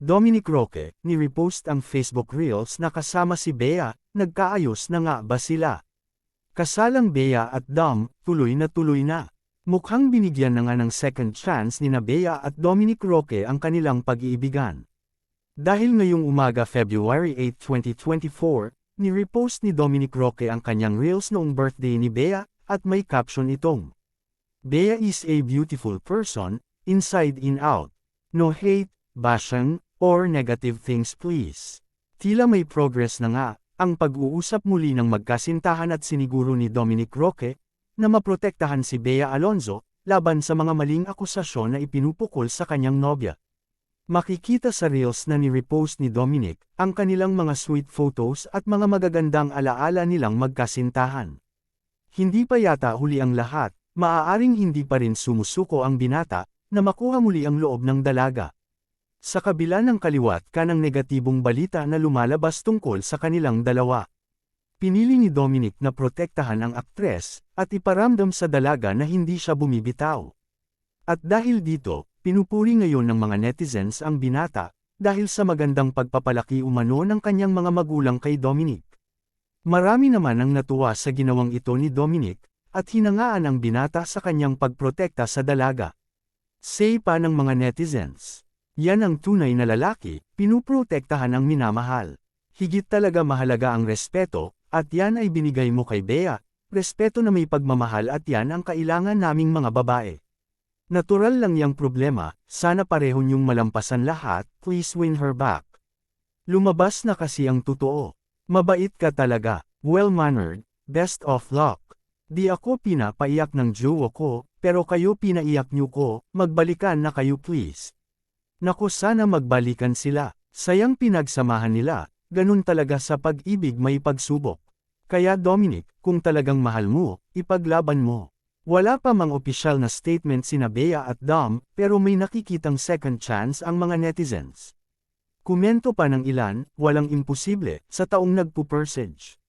Dominic Roque, ni-repost ang Facebook Reels na kasama si Bea, nagkaayos na nga ba sila? Kasalang Bea at Dom, tuloy na tuloy na. Mukhang binigyan na nga ng second chance ni na Bea at Dominic Roque ang kanilang pag-iibigan. Dahil ngayong umaga February 8, 2024, ni-repost ni Dominic Roque ang kanyang Reels noong birthday ni Bea, at may caption itong, "Bea is a beautiful person, inside in out. No hate, bashing, or negative things please." Tila may progress na nga, ang pag-uusap muli ng magkasintahan at siniguro ni Dominic Roque, na maprotektahan si Bea Alonzo, laban sa mga maling akusasyon na ipinupukol sa kanyang nobya. Makikita sa Reels na ni-repost ni Dominic, ang kanilang mga sweet photos at mga magagandang alaala nilang magkasintahan. Hindi pa yata huli ang lahat, maaaring hindi pa rin sumusuko ang binata, na makuha muli ang loob ng dalaga. Sa kabila ng kaliwat kanang negatibong balita na lumalabas tungkol sa kanilang dalawa. Pinili ni Dominic na protektahan ang aktres, at iparamdam sa dalaga na hindi siya bumibitaw. At dahil dito, pinupuri ngayon ng mga netizens ang binata, dahil sa magandang pagpapalaki umano ng kanyang mga magulang kay Dominic. Marami naman ang natuwa sa ginawang ito ni Dominic, at hinangaan ang binata sa kanyang pagprotekta sa dalaga. Say pa ng mga netizens, "Yan ang tunay na lalaki, pinuprotektahan ang minamahal. Higit talaga mahalaga ang respeto, at yan ay binigay mo kay Bea, respeto na may pagmamahal at yan ang kailangan naming mga babae. Natural lang yang problema, sana pareho niyong malampasan lahat, please win her back." Lumabas na kasi ang totoo. Mabait ka talaga, well-mannered, best of luck. Di ako pinapaiyak ng jowa ko, pero kayo pinaiyak niyo ko, magbalikan na kayo please. Naku sana magbalikan sila, sayang pinagsamahan nila. Ganun talaga sa pag-ibig may pagsubok. Kaya Dominic, kung talagang mahal mo, ipaglaban mo. Wala pa mang opisyal na statement sina Bea at Dom, pero may nakikitang second chance ang mga netizens. Komento pa ng ilan, walang imposible, sa taong nagpupursage.